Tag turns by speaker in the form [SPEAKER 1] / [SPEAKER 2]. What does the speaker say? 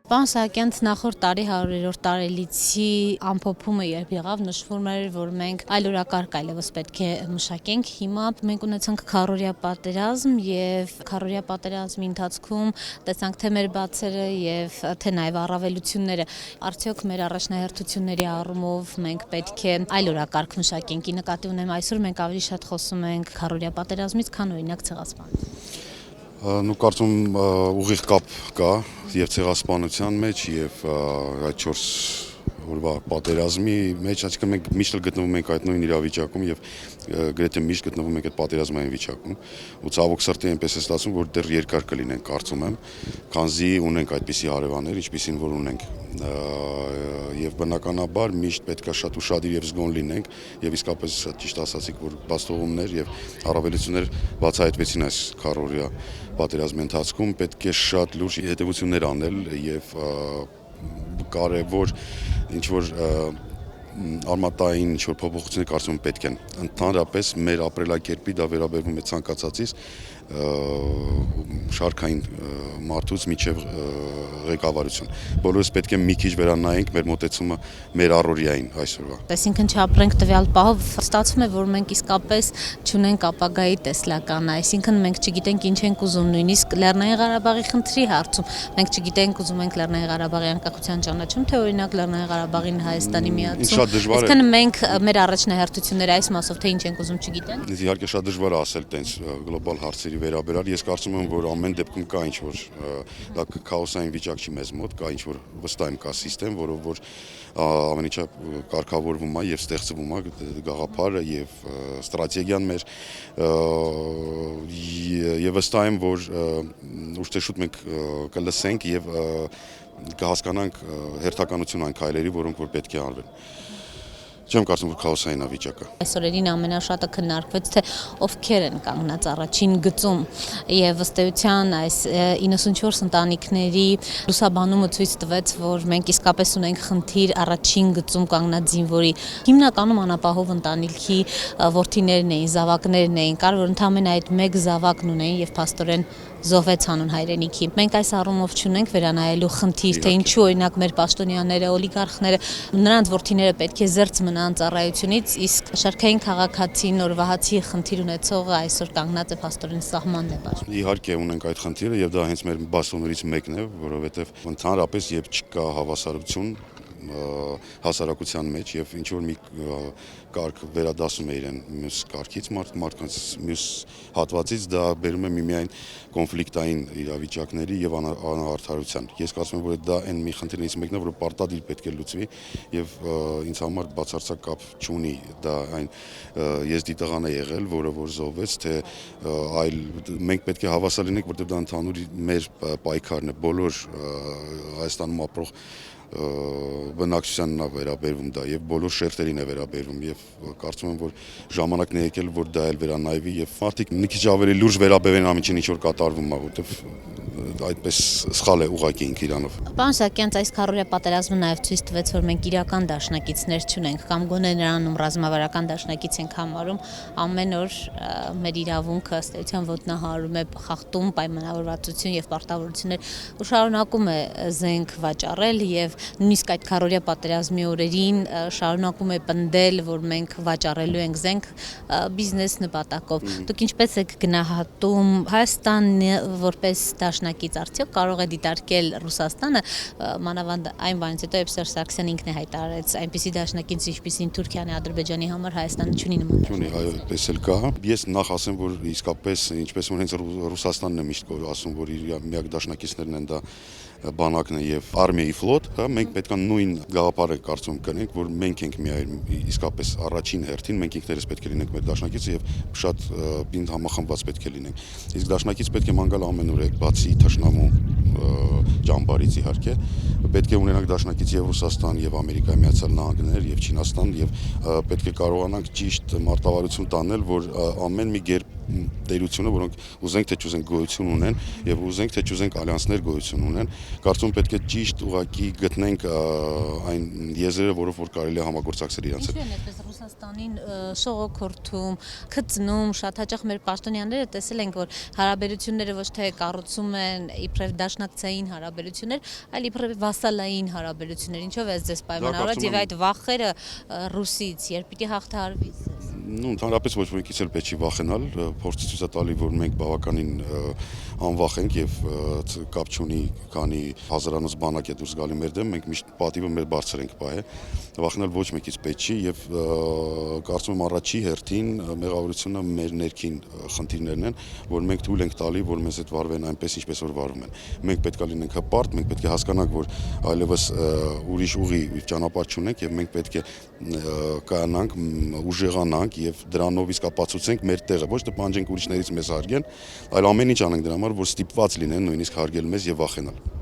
[SPEAKER 1] Պարոն Սահակյան, նախորդ տարի 100-րդ տարելիցի ամփոփումը երբ եղավ, նշվում էր, որ մենք այլ օրակարգ այլևս պետք է մշակենք։ Հիմա մենք ունեցանք քառօրյա պատերազմ եւ քառօրյա պատերազմի ընթացքում տեսանք թե մեր բացերը եւ թե նաեւ առավելությունները։ Արդյոք մեր առաջնահերթությունների առումով մենք պետք է այլ օրակարգ մշակենք։ Ի նկատի ունեմ այսօր մենք ավելի շատ խոսում ենք քառօրյա պատերազմից, քան օրինակ ցեղասպանության։
[SPEAKER 2] Կարծում ուղիղ կապ կա եւ ցեղասպանության մեջ եւ այդ 4 օրվա պատերազմի մեջ, այսինքն մենք միշտ գտնվում ենք այդ նույն իրավիճակում եւ գրեթե միշտ գտնվում ենք այդ պատերազմային վիճակում ու ցավոք սրտի այնպես է ստացվում, որ դեռ երկար կլինենք, կարծում եմ, քանզի ունենք այդպիսի հարևաններ, ինչպիսին որ ունենք եւ բնականաբար միշտ պետք է շատ ուշադիր եւ զգոն լինենք եւ իսկապես շատ ճիշտ ասացիք, որ բացթողումներ եւ առավելություններ բացահայտվեցին այս քառօրյա պատերազմի ընթացքում, պետք է շատ լուրջ հետևություններ անել եւ կարևոր ինչ-որ արմատային ինչ-որ փոփոխություններ կարծում եմ պետք են։ Ընդհանրապես մեր ապրելակերպի դա վերաբերվում է ցանկացածից շարքային մարդուց մինչև ղեկավարություն։ Բոլորս պետք է մի քիչ վերանայենք մեր մոտեցումը մեր առօրյային այսօրվա։
[SPEAKER 1] Այսինքն չապրենք տվյալ պահով, ստացվում է, որ մենք իսկապես չունենք ապագայի տեսլականը, այսինքն մենք չգիտենք ինչ ենք ուզում, նույնիսկ Լեռնային Ղարաբաղի խնդրի հարցում մենք չգիտենք ուզում ենք Լեռնային Ղարաբաղի անկախության ճանաչում, թե օրինակ Լեռնային Ղարաբաղին Հայաստանի միացում։ Այսինքն մենք մեր առաջնահերթությունները այս մասով թե ինչ ենք ուզում չգիտենք։
[SPEAKER 2] Իհարկե շատ դժվար է ասել տենց գլոբալ հարցերի վերաբերյալ, ես կարծում եմ, որ ամեն դեպքում կա ինչ-որ դա քաոսային վիճակ չի մեզ մոտ, կա ինչ-որ վստահ եմ կա համակարգ, որով որ ամեն ինչը կարգավորվում է եւ ստեղծվում է գաղափարը եւ ստրատեգիան մեր եւ վստահ եմ, որ ուշ թե շուտ մենք կլսենք եւ կհասկանանք հերթականություն այն քայլերի, որոնք որ պետք է անվեն։ Չեմ կարծում, որ քաոսային է վիճակը։
[SPEAKER 1] Այս օրերին ամենաշատը քննարկվեց, թե ովքեր են կանգնած առաջին գծում եւ ըստ էության այս 94 ընտանիքների լուսաբանումը ցույց տվեց, որ մենք իսկապես ունենք խնդիր առաջին գծում կանգնած զինվորի։ Հիմնականում անապահով ընտանիքի որդիներն էին, զավակներն էին, կար որ ընդամենը այդ մեկ զավակն ունեին եւ փաստորեն զոհվեց հանուն հայրենիքի։ Մենք այս առումով չունենք վերանայելու խնդիր, թե ինչու օրինակ մեր պաշտոնյաները, օլիգարխները, նրանց որդիները պետք է զերծ մնան ծառայությունից, իսկ շարքային քաղաքացին, նորվահացի խնդիր ունեցողը այսօր կանգնած է փաստորեն սահման դեպար։
[SPEAKER 2] Իհարկե ունենք այդ խնդիրը եւ դա հենց մեր բաստոններից մեկն է, որովհետեւ ընդհանրապես երբ չկա հավասարություն հասարակության մեջ եւ ինչ որ մի կարգ վերադասում է իրեն մյուս կարգից մարդկանց մյուս հատվածից դա բերում է միմիայն կոնֆլիկտային իրավիճակների եւ անարդարության։ Ես կարծում եմ, որ դա այն մի խնդիրներից մեկն է, որը պարտադիր պետք է լուծվի եւ ինձ համար բացարձակ կապ չունի դա այն եզդի տղան է եղել, որը որ զոհվեց, թե այլ մենք պետք է հավասար լինենք, որտեղ դա ընդհանուր մեր պայքարն է բոլոր Հայաստանում ապրող բնակչությանն է վերաբերվում դա եւ բոլոր շերտերին է վերաբերվում եւ կարծում եմ, որ ժամանակն է եկել, որ դա էլ վերանայվի եւ մարդիկ մի քիչ ավելի լուրջ վերաբերվեն ամենին, ինչ որ կատարվում է, որտեվ այդպես սխալ է ուղղակի ինքը իրանով։
[SPEAKER 1] Պարոն Սահակյան, այս քառօրյա պատերազմը նաեւ ցույց տվեց, որ մենք իրական դաշնակիցներ չունենք կամ գոնե նրանում ռազմավարական դաշնակից ենք համարում, ամեն օր մեր իրավունքը ըստ էության ոտնահարում է, խախտում պայմանավորվածություն եւ պարտավորություններ ու շարունակում է զենք վաճառել եւ նույնիսկ այդ քառօրյա պատերազմի օրերին շարունակում է պնդել, որ մենք վաճառելու ենք զենք բիզնես նպատակով։ Դուք ինչպես եք գնահատում Հայաստանը որպես դաշնակից, արդյոք կարող է դիտարկել Ռուսաստանը, մանավանդ այն բանից հետո երբ Սերժ Սարգսյանն ինքն է հայտարարեց այնպիսի դաշնակից, ինչպիսին Թուրքիան է Ադրբեջանի համար, Հայաստանը չունի նման։
[SPEAKER 2] Չունի, այո, այդպես էլ կա։ Ես նախ ասեմ, որ իսկապես ինչպես որ հենց Ռուսաստանն է միշտ ասում, որ իր միակ դաշնակիցներն են դա բանակն է եւ արմիայի ֆլոտ, հա, մենք պետք է նույն գաղափարը կարծում կնենք, որ մենք ենք միայն իսկապես առաջին հերթին, մենք ինքներս պետք է լինենք մեր դաշնակիցը եւ շատ պինդ համախմբված պետք է լինենք։ Իսկ դաշնակից պետք է մանգալ ամենուրեք, բացի թշնամու ճամբարից իհարկե, պետք է ունենանք դաշնակից եւ Ռուսաստան եւ Ամերիկայի Միացյալ Նահանգներ եւ Չինաստան եւ պետք է կարողանանք ճիշտ մարտավարություն տանել, որ ամեն մի կերպ տերությունը, որոնք ուզենք թե չուզենք գոյություն ունեն եւ ուզենք թե չուզենք ալյանսներ գոյություն ունեն, կարծում պետք է ճիշտ ուղղակի գտնենք այն եզրերը, որով որ կարելի է համագործակցել իրancs հետ։
[SPEAKER 1] Ինչու են այդպես Ռուսաստանին շողոքորթում, գծնում, շատ հաճախ մեր պաշտոնյաները տեսել ենք, որ հարաբերությունները ոչ թե կառուցում են իբրև դաշնակցային հարաբերություններ, այլ իբրև վասալային հարաբերություններ։ Ինչով է ձեզ պայմանավորված եւ այդ վախերը ռուսից երբ պիտի հաղթահարվի։
[SPEAKER 2] Ընդհանրապես ոչ մեկից էլ պետք չի վախենալ, փորձի ցույց է տալի, որ մենք բավականին անվախ ենք եւ կապ չունի, քանի հազարանոց բանակ է դուրս գալի մեր դեմ, մենք միշտ պատիվը մեր բարձր ենք պահել, վախենալ ոչ մեկից պետք չի եւ կարծում եմ առաջի հերթին մեղավորությունը մեր ներքին խնդիրներն են, որ մենք թույլ ենք տալի, որ մեզ հետ վարվեն այնպես, ինչպես որ վարվում են։ Մենք պետք է լինենք հպարտ, մենք պետք է հասկանանք, որ այլևս ուրիշ ուղի ճանապարհ չունենք եւ մենք պետք է կանանք, ուժեղանանք եւ դրանով իսկ ապացուցենք մեր տեղը, ոչ թե պանջենք ուրիշներից մեզ հարգեն, այլ ամեն ինչ անենք դրա համար, որ ստիպված լինեն նույնիսկ հարգել մեզ եւ վախենալ։